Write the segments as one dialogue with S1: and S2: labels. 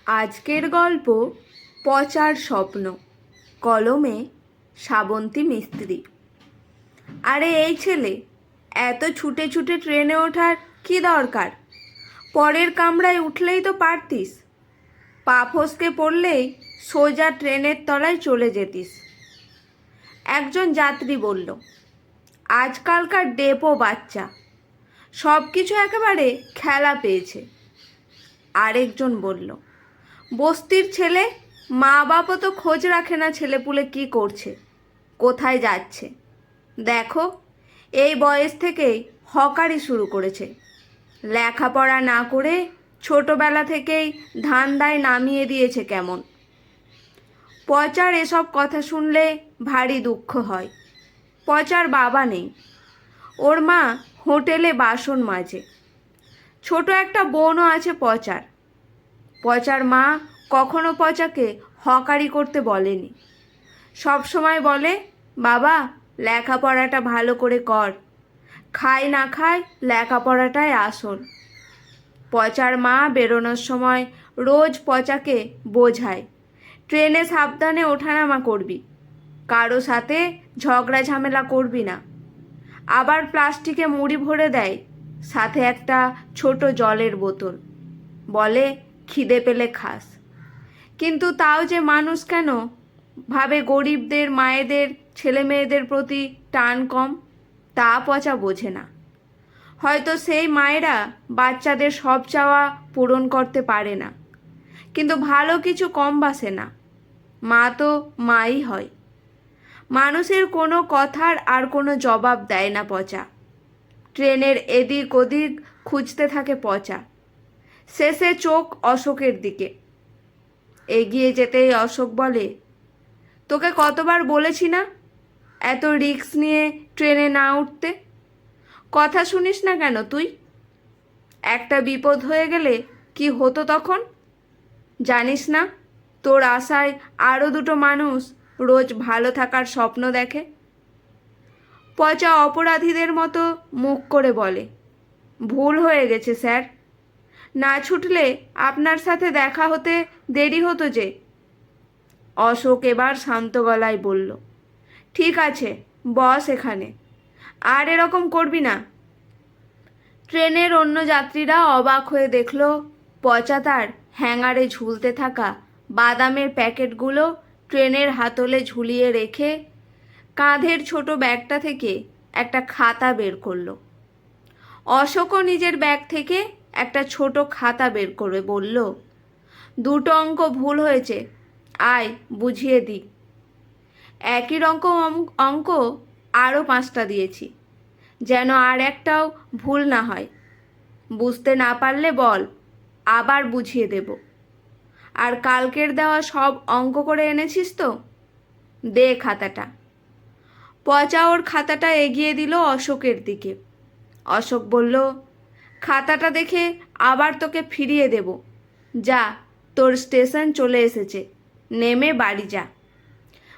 S1: আজকের গল্প পচার স্বপ্ন। কলমে শ্রাবন্তী মিস্ত্রি। আরে এই ছেলে, এত ছুটে ছুটে ট্রেনে ওঠার কি দরকার? পরের কামরায় উঠলেই তো পারতিস। পা ফসকে পড়লেই সোজা ট্রেনের তলায় চলে যেতিস। একজন যাত্রী বলল, আজকালকার ডেপো বাচ্চা সব কিছু একেবারে খেলা পেয়েছে। আরেকজন বলল, বস্তির ছেলে, মা বাবা তো খোঁজ রাখে না ছেলেপুলে কি করছে, কোথায় যাচ্ছে। দেখো, এই বয়স থেকেই হকারি শুরু করেছে। লেখাপড়া না করে ছোটবেলা থেকেই ধান্দায় নামিয়ে দিয়েছে কেমন। পচার এসব কথা শুনলে ভারী দুঃখ হয়। পচার বাবা নেই, ওর মা হোটেলে বাসন মাজে। ছোট একটা বোনও আছে পচার। পচার মা কখনো পচাকে হকারি করতে বলেনি। সব সময় বলে, বাবা লেখাপড়াটা ভালো করে কর, খায় না খায় লেখাপড়াটাই আসল। পচার মা বেরোনোর সময় রোজ পচাকে বোঝায়, ট্রেনে সাবধানে ওঠানামা করবি, কারো সাথে ঝগড়া ঝামেলা করবি না। আবার প্লাস্টিকে মুড়ি ভরে দেয়, সাথে একটা ছোট জলের বোতল, বলে খিদে পেলে খাস। কিন্তু তাও যে মানুষ কেন ভাবে গরিবদের মায়েদের ছেলে মেয়েদের প্রতি টান কম, তা পচা বোঝে না। হয়তো সেই মায়েরা বাচ্চাদের সব চাওয়া পূরণ করতে পারে না, কিন্তু ভালো কিছু কম বাসে না। মা তো মাই হয়। মানুষের কোনো কথার আর কোনো জবাব দেয় না পচা। ট্রেনের এদিক ওদিক খুঁজতে থাকে পচা। শেষে চোখ অশোকের দিকে। এগিয়ে যেতেই অশোক বলে, তোকে কতবার বলেছি না এত রিস্ক নিয়ে ট্রেনে না উঠতে? কথা শুনিস না কেন তুই? একটা বিপদ হয়ে গেলে কি হতো তখন? জানিস না তোর আশায় আরও দুটো মানুষ রোজ ভালো থাকার স্বপ্ন দেখে? পচা অপরাধীদের মতো মুখ করে বলে, ভুল হয়ে গেছে স্যার, না ছুটলে আপনার সাথে দেখা হতে দেরি হতো যে। অশোক এবার শান্ত গলায় বলল, ঠিক আছে বস এখানে, আর এরকম করবি না। ট্রেনের অন্য যাত্রীরা অবাক হয়ে দেখল পচা তার হ্যাঙ্গারে ঝুলতে থাকা বাদামের প্যাকেটগুলো ট্রেনের হাতলে ঝুলিয়ে রেখে কাঁধের ছোট ব্যাগটা থেকে একটা খাতা বের করলো। অশোকও নিজের ব্যাগ থেকে একটা ছোট খাতা বের করে বলল, দুটো অঙ্ক ভুল হয়েছে, আয় বুঝিয়ে দিই। একই অঙ্ক আরও 5টা দিয়েছি, যেন আর একটাও ভুল না হয়। বুঝতে না পারলে বল, আবার বুঝিয়ে দেব। আর কালকের দেওয়া সব অঙ্ক করে এনেছিস তো? দে খাতাটা। পচা ওর খাতাটা এগিয়ে দিল অশোকের দিকে। অশোক বলল, খাতাটা দেখে আবার তোকে ফিরিয়ে দেব। যা, তোর স্টেশন চলে এসেছে, নেমে বাড়ি যা।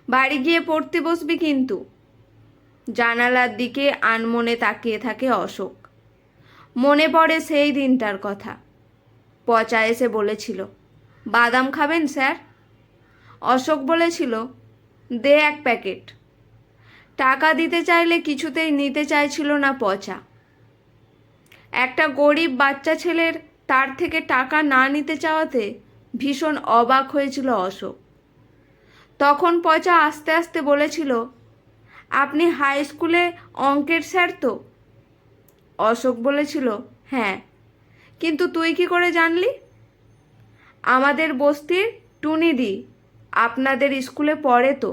S1: বাড়ি গিয়ে পড়তে বসবি কিন্তু। জানালার দিকে আনমনে তাকিয়ে থাকে অশোক। মনে পড়ে সেই দিনটার কথা। পচা এসে বলেছিল, বাদাম খাবেন স্যার? অশোক বলেছিল, দে 1 প্যাকেট। টাকা দিতে চাইলে কিছুতেই নিতে চাইছিল না পচা। একটা গরিব বাচ্চা ছেলের তার থেকে টাকা না নিতে চাওয়াতে ভীষণ অবাক হয়েছিল অশোক। তখন পচা আস্তে আস্তে বলেছিল, আপনি হাই স্কুলে অঙ্কের স্যার তো? অশোক বলেছিল, হ্যাঁ। কিন্তু তুই কি করে জানলি? আমাদের বস্তির টুনিদি আপনাদের স্কুলে পড়ে তো,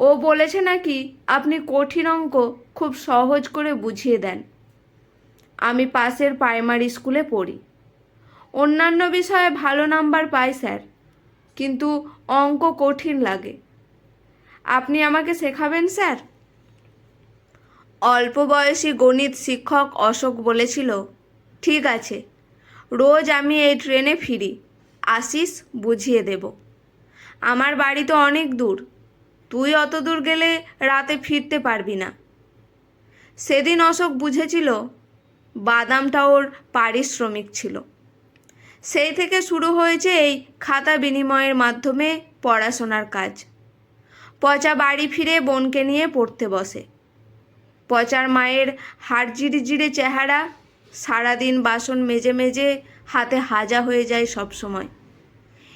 S1: ও বলেছে নাকি আপনি কঠিন অঙ্ক খুব সহজ করে বুঝিয়ে দেন। আমি পাশের প্রাইমারি স্কুলে পড়ি, অন্যান্য বিষয়ে ভালো নাম্বার পাই স্যার, কিন্তু অঙ্ক কঠিন লাগে। আপনি আমাকে শেখাবেন স্যার? অল্প বয়সী গণিত শিক্ষক অশোক বলেছিল, ঠিক আছে, রোজ আমি এই ট্রেনে ফিরি, আসিস বুঝিয়ে দেব। আমার বাড়ি তো অনেক দূর, তুই অত দূর গেলে রাতে ফিরতে পারবি না। সেদিন অশোক বুঝেছিল বাদামটা ওর পারিশ্রমিক ছিল। সেই থেকে শুরু হয়েছে এই খাতা বিনিময়ের মাধ্যমে পড়াশোনার কাজ। পচা বাড়ি ফিরে বোনকে নিয়ে পড়তে বসে। পচার মায়ের হাড় জিড়ে চেহারা, সারাদিন বাসন মেজে মেজে হাতে হাজা হয়ে যায় সব সময়।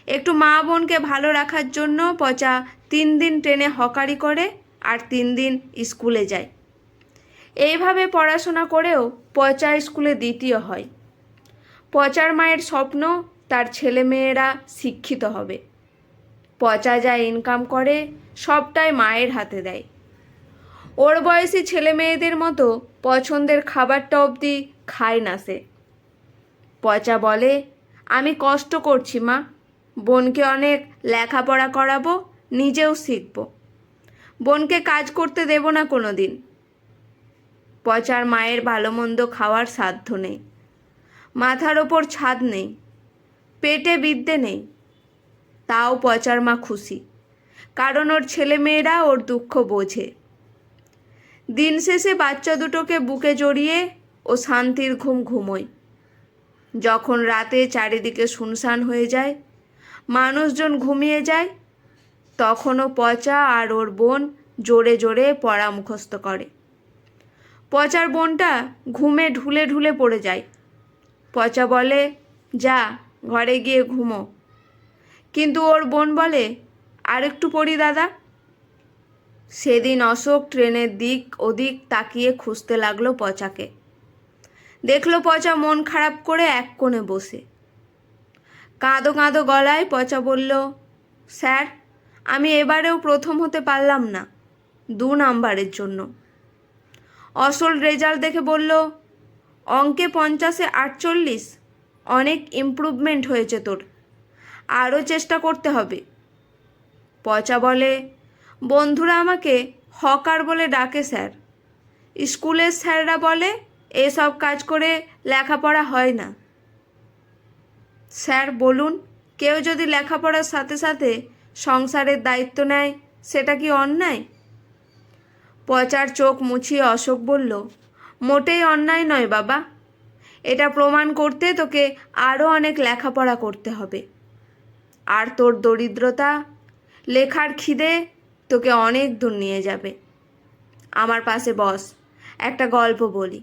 S1: একটু মা বোনকে ভালো রাখার জন্য পচা 3 দিন ট্রেনে হকারি করে আর 3 দিন স্কুলে যায়। এইভাবে পড়াশোনা করেও পচা স্কুলে দ্বিতীয় হয়। পচার মায়ের স্বপ্ন তার ছেলেমেয়েরা শিক্ষিত হবে। পচা যা ইনকাম করে সবটাই মায়ের হাতে দেয়। ওর বয়সী ছেলে মেয়েদের মতো পছন্দের খাবারটা অবধি খায় না সে। পচা বলে, আমি কষ্ট করছি মা, বোনকে অনেক লেখাপড়া করাবো, নিজেও শিখব, বোনকে কাজ করতে দেব না কোনো দিন। পচার মায়ের ভালো মন্দ খাওয়ার সাধ্য নেই, মাথার ওপর ছাদ নেই, পেটে বিদ্যে নেই। তাও পচার মা খুশি, কারণ ওর ছেলেমেয়েরা ওর দুঃখ বোঝে। দিন শেষে বাচ্চা দুটোকে বুকে জড়িয়ে ও শান্তির ঘুম ঘুমোয়। যখন রাতে চারিদিকে শুনশান হয়ে যায়, মানুষজন ঘুমিয়ে যায়, তখনও পচা আর ওর বোন জোরে জোরে পড়া মুখস্থ করে। পচার বোনটা ঘুমে ঢুলে ঢুলে পড়ে যায়। পচা বলে, যা ঘরে গিয়ে ঘুমো। কিন্তু ওর বোন বলে, আর একটু পড়ি দাদা। সেদিন অশোক ট্রেনের দিক ওদিক তাকিয়ে খুঁজতে লাগলো পচাকে। দেখলো পচা মন খারাপ করে এক কোণে বসে। কাঁদো কাঁদো গলায় পচা বলল, স্যার, আমি এবারেও প্রথম হতে পারলাম না, 2 নাম্বারের জন্য। অসল রেজাল্ট দেখে বলল, অঙ্কে 50-এ 48, অনেক ইমপ্রুভমেন্ট হয়েছে তোর, আরও চেষ্টা করতে হবে। পচা বলে, বন্ধুরা আমাকে হকার বলে ডাকে স্যার, স্কুলের স্যাররা বলে এসব কাজ করে লেখাপড়া হয় না। স্যার বলুন, কেউ যদি লেখাপড়ার সাথে সাথে সংসারের দায়িত্ব নেয় সেটা কি অন্যায়? পচার চোখ মুছিয়ে অশোক বলল, মোটেই অন্যায় নয় বাবা, এটা প্রমাণ করতে তোকে আরও অনেক লেখাপড়া করতে হবে। আর তোর দরিদ্রতা, লেখার খিদে তোকে অনেক দূর নিয়ে যাবে। আমার পাশে বস, একটা গল্প বলি।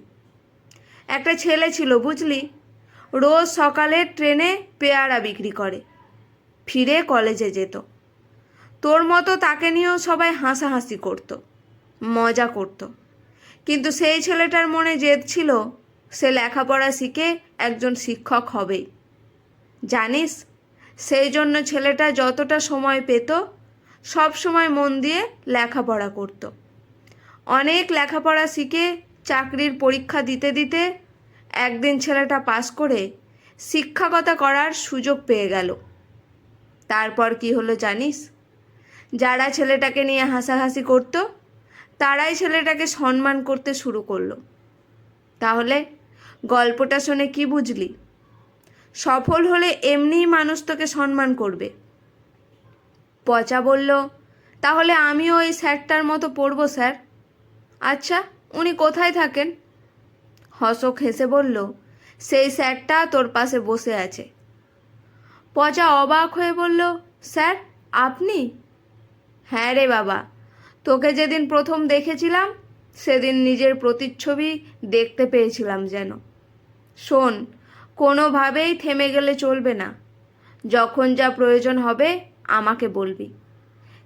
S1: একটা ছেলে ছিল বুঝলি, রোজ সকালে ট্রেনে পেয়ারা বিক্রি করে, ফিরে কলেজে যেত। তোর মতো তাকে নিয়েও সবাই হাসাহাসি করত, মজা করত। কিন্তু সেই ছেলেটার মনে জেদ ছিল, সে লেখাপড়া শিখে একজন শিক্ষক হবেই। জানিস, সেই জন্য ছেলেটা যতটা সময় পেত সব সময় মন দিয়ে লেখাপড়া করত। অনেক লেখাপড়া শিখে চাকরির পরীক্ষা দিতে দিতে একদিন ছেলেটা পাশ করে শিক্ষকতা করার সুযোগ পেয়ে গেল। তারপর কি হলো জানিস? যারা ছেলেটাকে নিয়ে হাসাহাসি করত তারাই ছেলেটাকে সম্মান করতে শুরু করলো। তাহলে গল্পটা শুনে কি বুঝলি? সফল হলে এমনিই মানুষ তোকে সম্মান করবে। পচা বলল, তাহলে আমিও ওই স্যারটার মতো পড়ব স্যার। আচ্ছা, উনি কোথায় থাকেন? অশোক হেসে বলল, সেই স্যারটা তোর পাশে বসে আছে। পচা অবাক হয়ে বলল, স্যার আপনি? হ্যাঁ রে বাবা, তোকে যেদিন প্রথম দেখেছিলাম সেদিন নিজের প্রতিচ্ছবি দেখতে পেয়েছিলাম যেন। শোন, কোনোভাবেই থেমে গেলে চলবে না। যখন যা প্রয়োজন হবে আমাকে বলবি,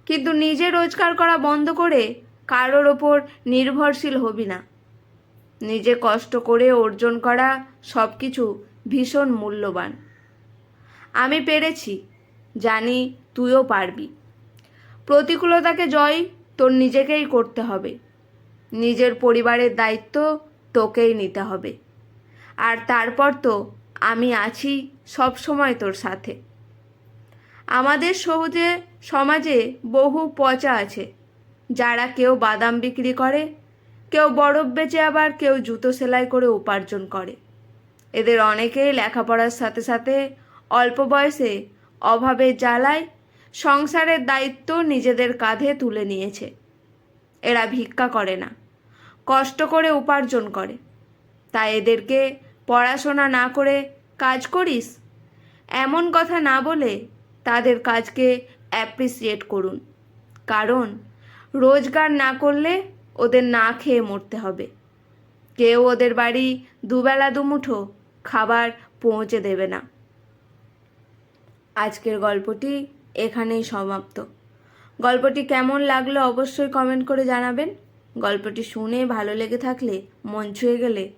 S1: কিন্তু নিজে রোজগার করা বন্ধ করে কারোর ওপর নির্ভরশীল হবি না। নিজে কষ্ট করে অর্জন করা সব কিছু ভীষণ মূল্যবান। আমি পেরেছি, জানি তুইও পারবি। প্রতিকূলতাকে জয় তোর নিজেকেই করতে হবে। নিজের পরিবারের দায়িত্ব তোকেই নিতে হবে। আর তারপর তো আমি আছি সব সময় তোর সাথে। আমাদের সমাজে বহু পচা আছে, যারা কেউ বাদাম বিক্রি করে, কেউ বরফ বেচে, আবার কেউ জুতো সেলাই করে উপার্জন করে। এদের অনেকেই লেখাপড়ার সাথে সাথে অল্প বয়সে অভাবের জ্বালায় সংসারের দায়িত্ব নিজেদের কাঁধে তুলে নিয়েছে। এরা ভিক্ষা করে না, কষ্ট করে উপার্জন করে। তাই এদেরকে পড়াশোনা না করে কাজ করিস, এমন কথা না বলে তাদের কাজকে অ্যাপ্রিসিয়েট করুন, কারণ রোজগার না করলে ওদের না খেয়ে মরতে হবে। কেউ ওদের বাড়ি দুবেলা দুমুঠো খাবার পৌঁছে দেবে না। আজকের গল্পটি এখানেই সমাপ্ত। গল্পটি কেমন লাগলো অবশ্যই কমেন্ট করে জানাবেন। গল্পটি শুনে ভালো লেগে থাকলে, মন ছুঁয়ে গেলে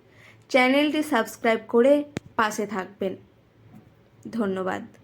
S1: চ্যানেলটি সাবস্ক্রাইব করে পাশে থাকবেন। ধন্যবাদ।